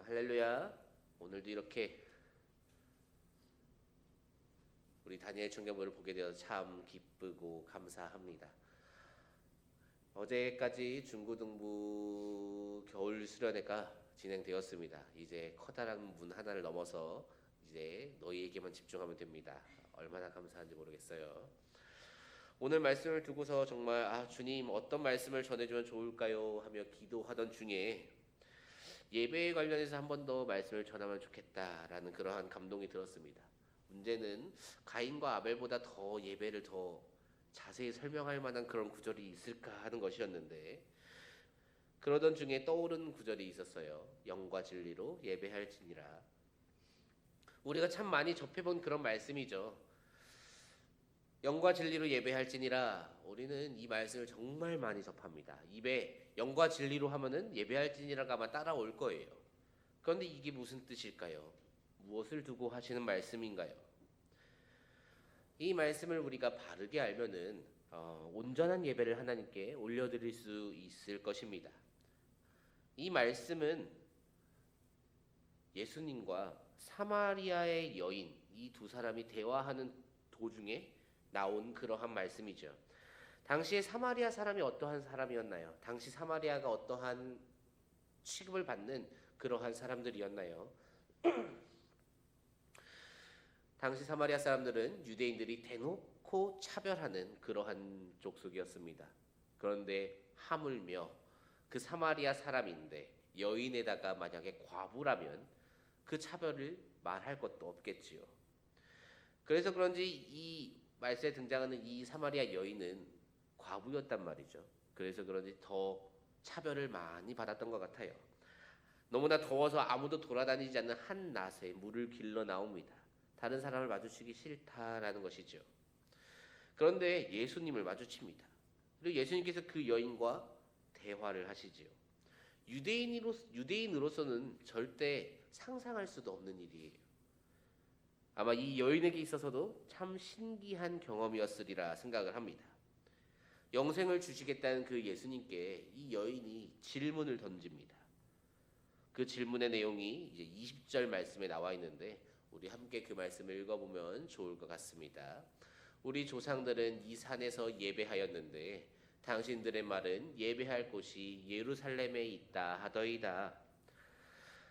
할렐루야. 오늘도 이렇게 우리 다니엘 청년부를 보게 되어서 참 기쁘고 감사합니다. 어제까지 중고등부 겨울 수련회가 진행되었습니다. 이제 커다란 문 하나를 넘어서 이제 너희에게만 집중하면 됩니다. 얼마나 감사한지 모르겠어요. 오늘 말씀을 두고서 정말 주님 어떤 말씀을 전해주면 좋을까요? 하며 기도하던 중에 예배에 관련해서 한 번 더 말씀을 전하면 좋겠다라는 그러한 감동이 들었습니다. 문제는 가인과 아벨보다 더 예배를 더 자세히 설명할 만한 그런 구절이 있을까 하는 것이었는데, 그러던 중에 떠오른 구절이 있었어요. 영과 진리로 예배할지니라. 우리가 참 많이 접해본 그런 말씀이죠. 영과 진리로 예배할지니라. 우리는 이 말씀을 정말 많이 접합니다. 입에 영과 진리로 하면은 예배할지니라가 아마 따라올 거예요. 그런데 이게 무슨 뜻일까요? 무엇을 두고 하시는 말씀인가요? 이 말씀을 우리가 바르게 알면은 온전한 예배를 하나님께 올려드릴 수 있을 것입니다. 이 말씀은 예수님과 사마리아의 여인, 이 두 사람이 대화하는 도중에 나온 그러한 말씀이죠. 당시에 사마리아 사람이 어떠한 사람이었나요? 당시 사마리아가 어떠한 취급을 받는 그러한 사람들이었나요? 당시 사마리아 사람들은 유대인들이 대놓고 차별하는 그러한 족속이었습니다. 그런데 하물며 그 사마리아 사람인데 여인에다가 만약에 과부라면 그 차별을 말할 것도 없겠지요. 그래서 그런지 이 말씀에 등장하는 이 사마리아 여인은 과부였단 말이죠. 그래서 그런지 더 차별을 많이 받았던 것 같아요. 너무나 더워서 아무도 돌아다니지 않는 한낮에 물을 길러 나옵니다. 다른 사람을 마주치기 싫다라는 것이죠. 그런데 예수님을 마주칩니다. 그리고 예수님께서 그 여인과 대화를 하시지요. 유대인으로서는 절대 상상할 수도 없는 일이에요. 아마 이 여인에게 있어서도 참 신기한 경험이었으리라 생각을 합니다. 영생을 주시겠다는 그 예수님께 이 여인이 질문을 던집니다. 그 질문의 내용이 이제 20절 말씀에 나와 있는데 우리 함께 그 말씀을 읽어보면 좋을 것 같습니다. 우리 조상들은 이 산에서 예배하였는데 당신들의 말은 예배할 곳이 예루살렘에 있다 하더이다.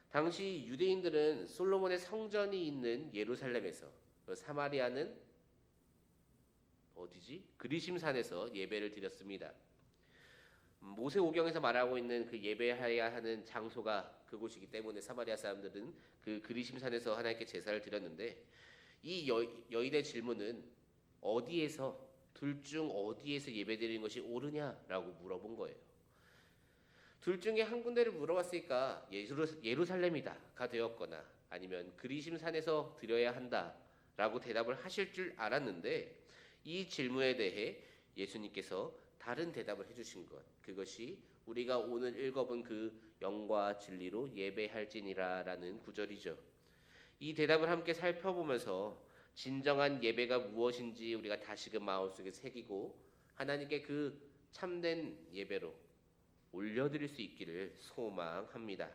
당시 유대인들은 솔로몬의 성전이 있는 예루살렘에서, 사마리아는 어디지? 그리심산에서 예배를 드렸습니다. 모세오경에서 말하고 있는 그 예배해야 하는 장소가 그곳이기 때문에 사마리아 사람들은 그 그리심산에서 하나님께 제사를 드렸는데, 이 여인의 질문은 어디에서, 둘 중 어디에서 예배드리는 것이 옳으냐라고 물어본 거예요. 둘 중에 한 군데를 물어봤으니까 예루살렘이다가 되었거나 아니면 그리심산에서 드려야 한다라고 대답을 하실 줄 알았는데, 이 질문에 대해 예수님께서 다른 대답을 해주신 것, 그것이 우리가 오늘 읽어본 그 영과 진리로 예배할지니라라는 구절이죠. 이 대답을 함께 살펴보면서 진정한 예배가 무엇인지 우리가 다시금 마음속에 새기고 하나님께 그 참된 예배로 올려드릴 수 있기를 소망합니다.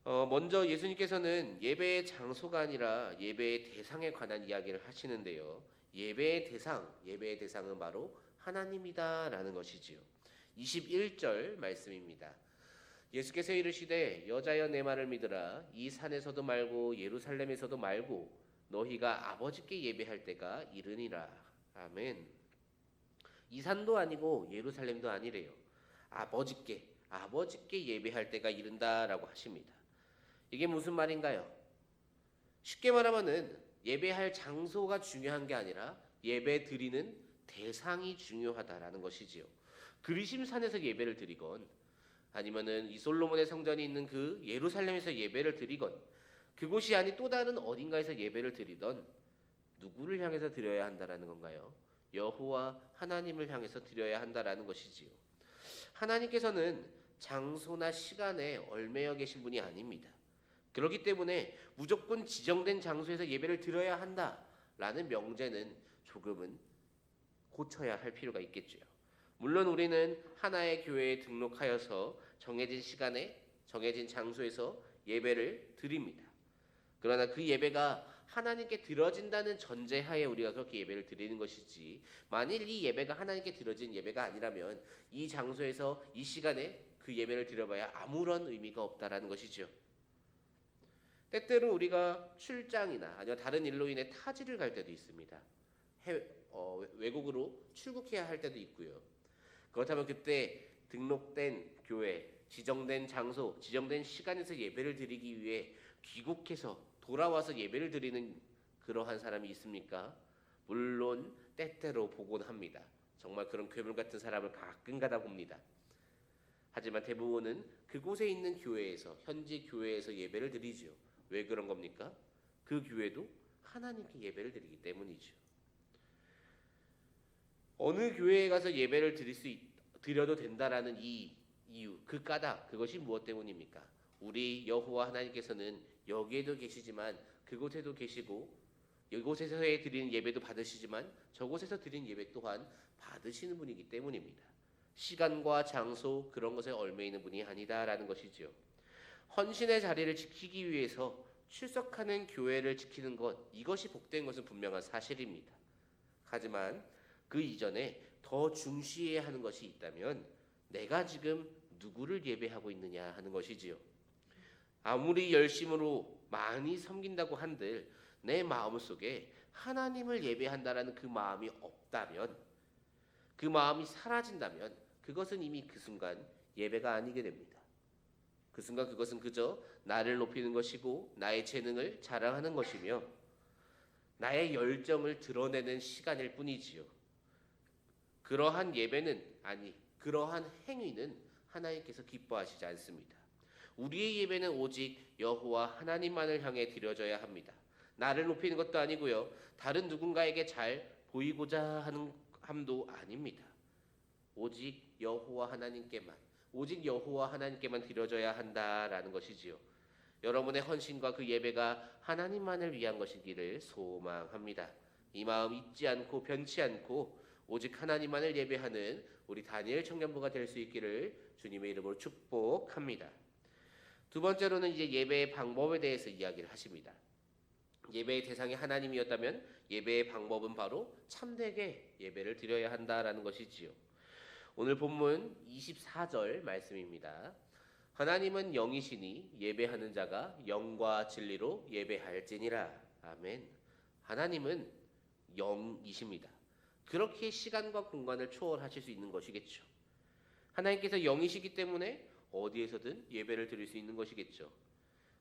먼저 예수님께서는 예배의 장소가 아니라 예배의 대상에 관한 이야기를 하시는데요. 예배의 대상은 바로 하나님이다라는 것이지요. 21절 말씀입니다. 예수께서 이르시되 여자여 내 말을 믿으라. 이 산에서도 말고 예루살렘에서도 말고 너희가 아버지께 예배할 때가 이르니라. 아멘. 이 산도 아니고 예루살렘도 아니래요. 아버지께 예배할 때가 이른다라고 하십니다. 이게 무슨 말인가요? 쉽게 말하면은 예배할 장소가 중요한 게 아니라 예배 드리는 대상이 중요하다라는 것이지요. 그리심산에서 예배를 드리건 아니면은 이 솔로몬의 성전이 있는 그 예루살렘에서 예배를 드리건 그곳이 아닌 또 다른 어딘가에서 예배를 드리던 누구를 향해서 드려야 한다라는 건가요? 여호와 하나님을 향해서 드려야 한다라는 것이지요. 하나님께서는 장소나 시간에 얽매여 계신 분이 아닙니다. 그렇기 때문에 무조건 지정된 장소에서 예배를 드려야 한다라는 명제는 조금은 고쳐야 할 필요가 있겠죠. 물론 우리는 하나의 교회에 등록하여서 정해진 시간에 정해진 장소에서 예배를 드립니다. 그러나 그 예배가 하나님께 드려진다는 전제하에 우리가 그렇게 예배를 드리는 것이지, 만일 이 예배가 하나님께 드려진 예배가 아니라면 이 장소에서 이 시간에 그 예배를 드려봐야 아무런 의미가 없다라는 것이죠. 때때로 우리가 출장이나 아니면 다른 일로 인해 타지를 갈 때도 있습니다. 외국으로 출국해야 할 때도 있고요. 그렇다면 그때 등록된 교회, 지정된 장소, 지정된 시간에서 예배를 드리기 위해 귀국해서 돌아와서 예배를 드리는 그러한 사람이 있습니까? 물론 때때로 보곤 합니다. 정말 그런 괴물 같은 사람을 가끔 가다 봅니다. 하지만 대부분은 그곳에 있는 교회에서, 현지 교회에서 예배를 드리죠. 왜 그런 겁니까? 그 교회도 하나님께 예배를 드리기 때문이죠. 어느 교회에 가서 예배를 드려도 된다라는 이 이유, 그 까닭, 그것이 무엇 때문입니까? 우리 여호와 하나님께서는 여기에도 계시지만 그곳에도 계시고, 이곳에서의 드리는 예배도 받으시지만 저곳에서 드리는 예배 또한 받으시는 분이기 때문입니다. 시간과 장소, 그런 것에 얽매이는 분이 아니다라는 것이지요. 헌신의 자리를 지키기 위해서 출석하는 교회를 지키는 것, 이것이 복된 것은 분명한 사실입니다. 하지만 그 이전에 더 중시해야 하는 것이 있다면 내가 지금 누구를 예배하고 있느냐 하는 것이지요. 아무리 열심으로 많이 섬긴다고 한들 내 마음속에 하나님을 예배한다라는 그 마음이 없다면, 그 마음이 사라진다면 그것은 이미 그 순간 예배가 아니게 됩니다. 그 순간 그것은 그저 나를 높이는 것이고 나의 재능을 자랑하는 것이며 나의 열정을 드러내는 시간일 뿐이지요. 그러한 예배는, 아니 그러한 행위는 하나님께서 기뻐하시지 않습니다. 우리의 예배는 오직 여호와 하나님만을 향해 드려져야 합니다. 나를 높이는 것도 아니고요, 다른 누군가에게 잘 보이고자 하는 함도 아닙니다. 오직 여호와 하나님께만, 오직 여호와 하나님께만 드려져야 한다라는 것이지요. 여러분의 헌신과 그 예배가 하나님만을 위한 것이기를 소망합니다. 이 마음 잊지 않고 변치 않고 오직 하나님만을 예배하는 우리 다니엘 청년부가 될 수 있기를 주님의 이름으로 축복합니다. 두 번째로는 이제 예배의 방법에 대해서 이야기를 하십니다. 예배의 대상이 하나님이었다면 예배의 방법은 바로 참되게 예배를 드려야 한다라는 것이지요. 오늘 본문 24절 말씀입니다. 하나님은 영이시니 예배하는 자가 영과 진리로 예배할지니라. 아멘. 하나님은 영이십니다. 그렇게 시간과 공간을 초월하실 수 있는 것이겠죠. 하나님께서 영이시기 때문에 어디에서든 예배를 드릴 수 있는 것이겠죠.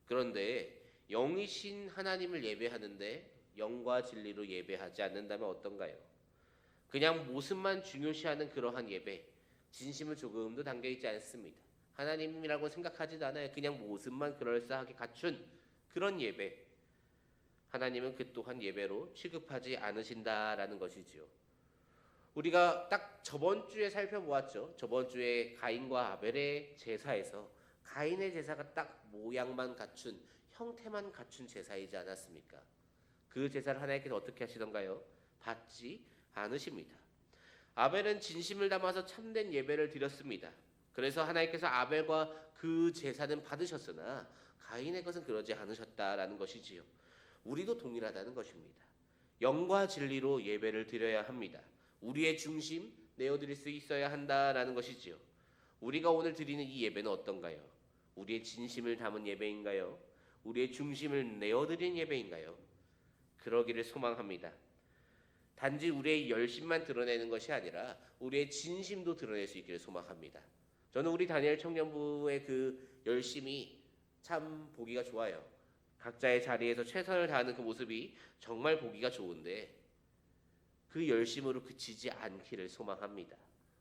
그런데 영이신 하나님을 예배하는데 영과 진리로 예배하지 않는다면 어떤가요? 그냥 모습만 중요시하는 그러한 예배, 진심은 조금도 담겨있지 않습니다. 하나님이라고 생각하지도 않아요. 그냥 모습만 그럴싸하게 갖춘 그런 예배, 하나님은 그 또한 예배로 취급하지 않으신다라는 것이지요. 우리가 딱 저번 주에 살펴보았죠. 저번 주에 가인과 아벨의 제사에서 가인의 제사가 딱 모양만 갖춘, 형태만 갖춘 제사이지 않았습니까? 그 제사를 하나님께서 어떻게 하시던가요? 받지 않으십니다. 아벨은 진심을 담아서 참된 예배를 드렸습니다. 그래서 하나님께서 아벨과 그 제사는 받으셨으나 가인의 것은 그러지 않으셨다라는 것이지요. 우리도 동일하다는 것입니다. 영과 진리로 예배를 드려야 합니다. 우리의 중심 내어드릴 수 있어야 한다라는 것이지요. 우리가 오늘 드리는 이 예배는 어떤가요? 우리의 진심을 담은 예배인가요? 우리의 중심을 내어드린 예배인가요? 그러기를 소망합니다. 단지 우리의 열심만 드러내는 것이 아니라 우리의 진심도 드러낼 수 있기를 소망합니다. 저는 우리 다니엘 청년부의 그 열심이 참 보기가 좋아요. 각자의 자리에서 최선을 다하는 그 모습이 정말 보기가 좋은데 그 열심으로 그치지 않기를 소망합니다.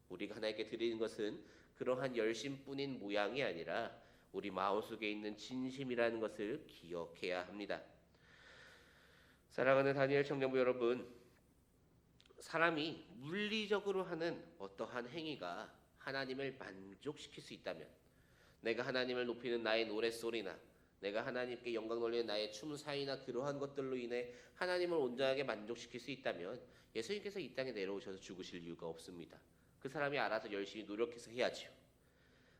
우리가 하나님께 드리는 것은 그러한 열심뿐인 모양이 아니라 우리 마음속에 있는 진심이라는 것을 기억해야 합니다. 사랑하는 다니엘 청년부 여러분, 사람이 물리적으로 하는 어떠한 행위가 하나님을 만족시킬 수 있다면, 내가 하나님을 높이는 나의 노랫소리나 내가 하나님께 영광 돌리는 나의 춤사위나 그러한 것들로 인해 하나님을 온전하게 만족시킬 수 있다면 예수님께서 이 땅에 내려오셔서 죽으실 이유가 없습니다. 그 사람이 알아서 열심히 노력해서 해야지요.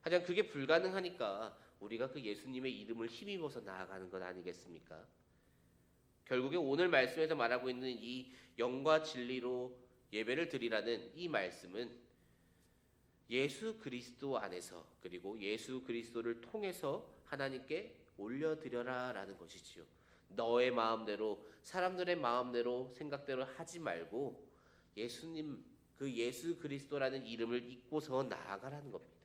하지만 그게 불가능하니까 우리가 그 예수님의 이름을 힘입어서 나아가는 것 아니겠습니까? 결국에 오늘 말씀에서 말하고 있는 이 영과 진리로 예배를 드리라는 이 말씀은 예수 그리스도 안에서 그리고 예수 그리스도를 통해서 하나님께 올려드려라라는 것이지요. 너의 마음대로 사람들의 마음대로 생각대로 하지 말고 예수님 그 예수 그리스도라는 이름을 잊고서 나아가라는 겁니다.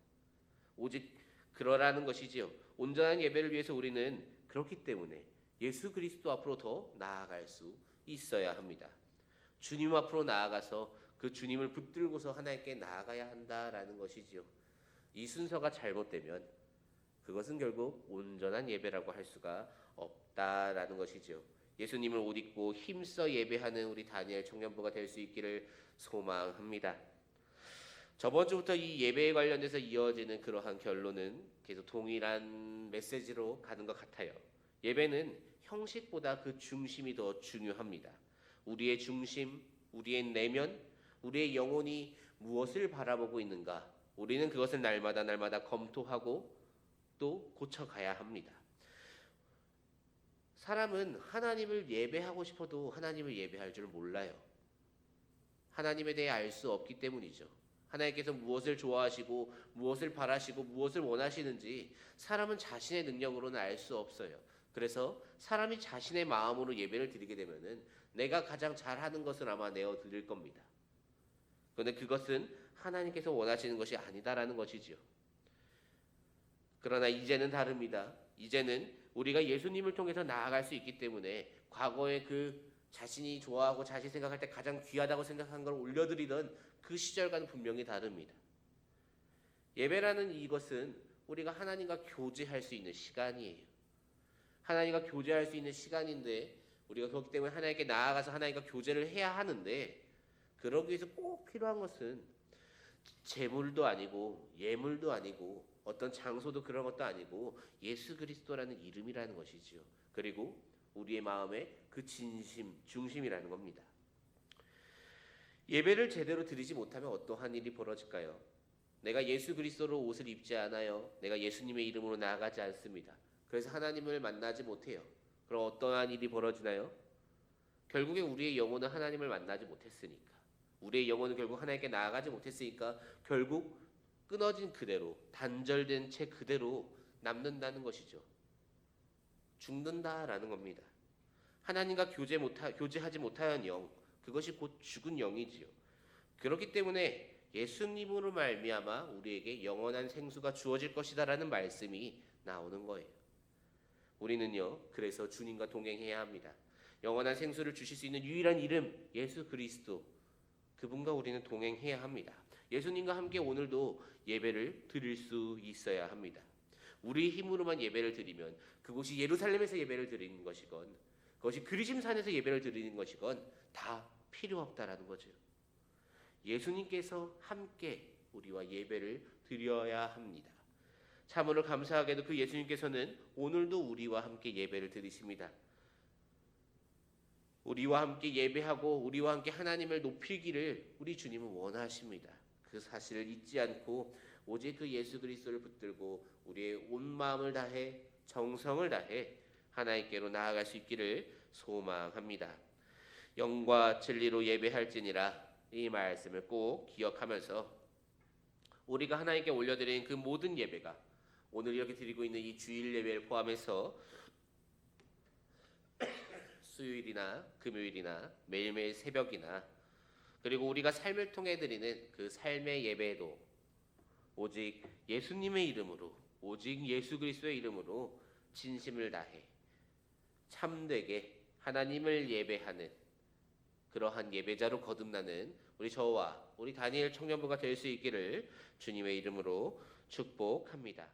오직 그러라는 것이지요. 온전한 예배를 위해서 우리는 그렇기 때문에 예수 그리스도 앞으로 더 나아갈 수 있어야 합니다. 주님 앞으로 나아가서 그 주님을 붙들고서 하나님께 나아가야 한다라는 것이지요. 이 순서가 잘못되면 그것은 결국 온전한 예배라고 할 수가 없다라는 것이지요. 예수님을 옷 입고 힘써 예배하는 우리 다니엘 청년부가 될 수 있기를 소망합니다. 저번 주부터 이 예배에 관련해서 이어지는 그러한 결론은 계속 동일한 메시지로 가는 것 같아요. 예배는 형식보다 그 중심이 더 중요합니다. 우리의 중심, 우리의 내면, 우리의 영혼이 무엇을 바라보고 있는가? 우리는 그것을 날마다 검토하고 또 고쳐가야 합니다. 사람은 하나님을 예배하고 싶어도 하나님을 예배할 줄 몰라요. 하나님에 대해 알 수 없기 때문이죠. 하나님께서 무엇을 좋아하시고 무엇을 바라시고 무엇을 원하시는지 사람은 자신의 능력으로는 알 수 없어요. 그래서 사람이 자신의 마음으로 예배를 드리게 되면은 내가 가장 잘하는 것을 아마 내어 드릴 겁니다. 그런데 그것은 하나님께서 원하시는 것이 아니다라는 것이지요. 그러나 이제는 다릅니다. 이제는 우리가 예수님을 통해서 나아갈 수 있기 때문에 과거에 그 자신이 좋아하고 자신이 생각할 때 가장 귀하다고 생각한 걸 올려드리던 그 시절과는 분명히 다릅니다. 예배라는 이것은 우리가 하나님과 교제할 수 있는 시간이에요. 하나님과 교제할 수 있는 시간인데 우리가 그렇기 때문에 하나님께 나아가서 하나님과 교제를 해야 하는데 그러기 위해서 꼭 필요한 것은 재물도 아니고 예물도 아니고 어떤 장소도 그런 것도 아니고 예수 그리스도라는 이름이라는 것이지요. 그리고 우리의 마음의 그 진심, 중심이라는 겁니다. 예배를 제대로 드리지 못하면 어떠한 일이 벌어질까요? 내가 예수 그리스도로 옷을 입지 않아요. 내가 예수님의 이름으로 나아가지 않습니다. 그래서 하나님을 만나지 못해요. 그럼 어떠한 일이 벌어지나요? 결국에 우리의 영혼은 하나님을 만나지 못했으니까, 우리의 영혼은 결국 하나님께 나아가지 못했으니까 결국 끊어진 그대로, 단절된 채 그대로 남는다는 것이죠. 죽는다라는 겁니다. 하나님과 교제하지 못하는 영, 그것이 곧 죽은 영이지요. 그렇기 때문에 예수님으로 말미암아 우리에게 영원한 생수가 주어질 것이다라는 말씀이 나오는 거예요. 우리는요, 그래서 주님과 동행해야 합니다. 영원한 생수를 주실 수 있는 유일한 이름 예수 그리스도, 그분과 우리는 동행해야 합니다. 예수님과 함께 오늘도 예배를 드릴 수 있어야 합니다. 우리 힘으로만 예배를 드리면 그곳이 예루살렘에서 예배를 드리는 것이건 그것이 그리심산에서 예배를 드리는 것이건 다 필요 없다라는 거죠. 예수님께서 함께 우리와 예배를 드려야 합니다. 참으로 감사하게도 그 예수님께서는 오늘도 우리와 함께 예배를 드리십니다. 우리와 함께 예배하고 우리와 함께 하나님을 높이기를 우리 주님은 원하십니다. 그 사실을 잊지 않고 오직 그 예수 그리스도를 붙들고 우리의 온 마음을 다해 정성을 다해 하나님께로 나아갈 수 있기를 소망합니다. 영과 진리로 예배할지니라, 이 말씀을 꼭 기억하면서 우리가 하나님께 올려드리는 그 모든 예배가 오늘 이렇게 드리고 있는 이 주일 예배를 포함해서 수요일이나 금요일이나 매일매일 새벽이나 그리고 우리가 삶을 통해 드리는 그 삶의 예배도 오직 예수님의 이름으로, 오직 예수 그리스도의 이름으로 진심을 다해 참되게 하나님을 예배하는 그러한 예배자로 거듭나는 우리 저와 우리 다니엘 청년부가 될 수 있기를 주님의 이름으로 축복합니다.